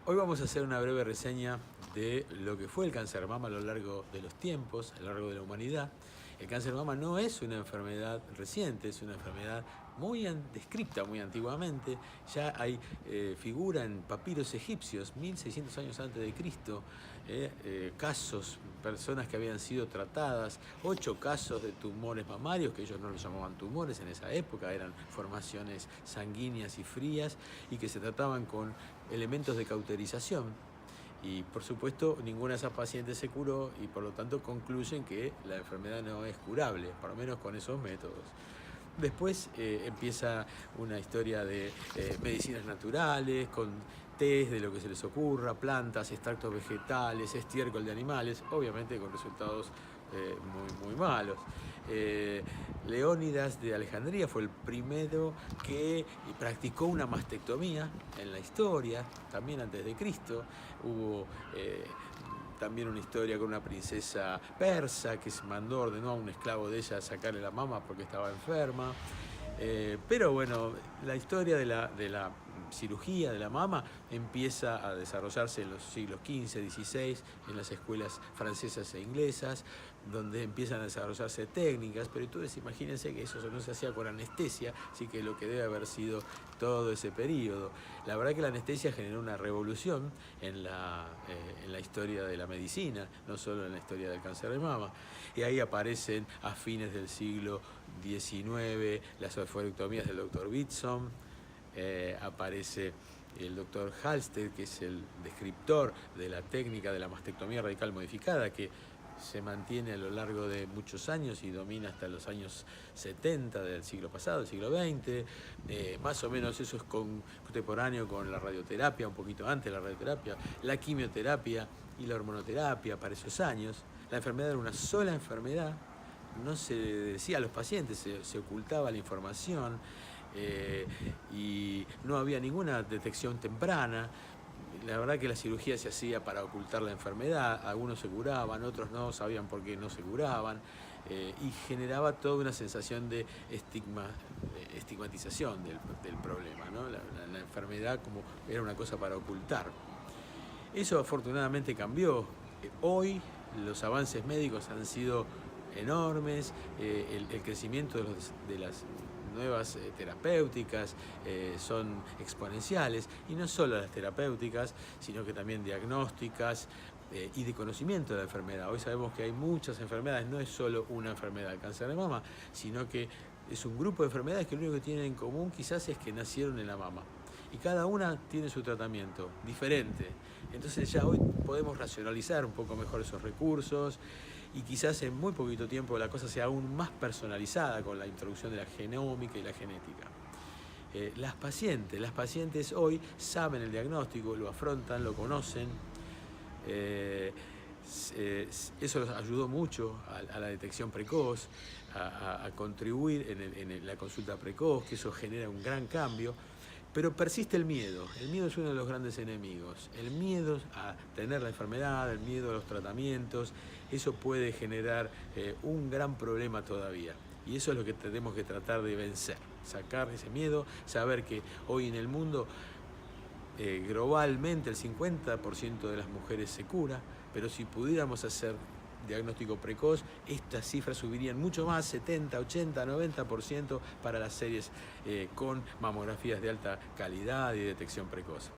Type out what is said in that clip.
Hoy vamos a hacer una breve reseña de lo que fue el cáncer de mama a lo largo de los tiempos, a lo largo de la humanidad. El cáncer de mama no es una enfermedad reciente, es una enfermedad muy descripta muy antiguamente. Ya hay figura en papiros egipcios, 1600 años antes de Cristo, casos, personas que habían sido tratadas, 8 casos de tumores mamarios, que ellos no los llamaban tumores en esa época, eran formaciones sanguíneas y frías, y que se trataban con elementos de cauterización. Y por supuesto ninguna de esas pacientes se curó y por lo tanto concluyen que la enfermedad no es curable, por lo menos con esos métodos. Después empieza una historia de medicinas naturales, con tés de lo que se les ocurra, plantas, extractos vegetales, estiércol de animales, obviamente con resultados muy malos. Leónidas de Alejandría fue el primero que practicó una mastectomía en la historia, también antes de Cristo. Hubo también una historia con una princesa persa que se ordenó a un esclavo de ella a sacarle la mama porque estaba enferma. Pero bueno, la historia de la cirugía de la mama empieza a desarrollarse en los siglos XV, XVI, en las escuelas francesas e inglesas, donde empiezan a desarrollarse técnicas, pero entonces imagínense que eso no se hacía con anestesia, así que lo que debe haber sido todo ese periodo. La verdad que la anestesia generó una revolución en la historia de la medicina, no solo en la historia del cáncer de mama, y ahí aparecen a fines del siglo XIX las oophorectomías del doctor Whitson. Aparece el doctor Halsted, que es el descriptor de la técnica de la mastectomía radical modificada, que se mantiene a lo largo de muchos años y domina hasta los años 70 del siglo pasado, del siglo XX. Más o menos eso es contemporáneo con la radioterapia, un poquito antes de la radioterapia, la quimioterapia y la hormonoterapia para esos años. La enfermedad era una sola enfermedad, no se decía a los pacientes, se ocultaba la información. Y no había ninguna detección temprana. La verdad que la cirugía se hacía para ocultar la enfermedad, algunos se curaban, otros no sabían por qué no se curaban, y generaba toda una sensación de estigmatización del problema, ¿no? La enfermedad como era una cosa para ocultar. Eso afortunadamente cambió. Hoy los avances médicos han sido enormes, el crecimiento de las nuevas terapéuticas son exponenciales, y no solo las terapéuticas, sino que también diagnósticas y de conocimiento de la enfermedad. Hoy sabemos que hay muchas enfermedades, no es solo una enfermedad, el cáncer de mama, sino que es un grupo de enfermedades que lo único que tienen en común quizás es que nacieron en la mama. Y cada una tiene su tratamiento diferente. Entonces ya hoy podemos racionalizar un poco mejor esos recursos, y quizás en muy poquito tiempo la cosa sea aún más personalizada con la introducción de la genómica y la genética. Las pacientes hoy saben el diagnóstico, lo afrontan, lo conocen. Eso los ayudó mucho a la detección precoz, a contribuir en la consulta precoz, que eso genera un gran cambio. Pero persiste el miedo es uno de los grandes enemigos. El miedo a tener la enfermedad, el miedo a los tratamientos, eso puede generar un gran problema todavía. Y eso es lo que tenemos que tratar de vencer, sacar ese miedo, saber que hoy en el mundo globalmente el 50% de las mujeres se cura, pero si pudiéramos hacer diagnóstico precoz, estas cifras subirían mucho más, 70, 80, 90% para las series con mamografías de alta calidad y detección precoz.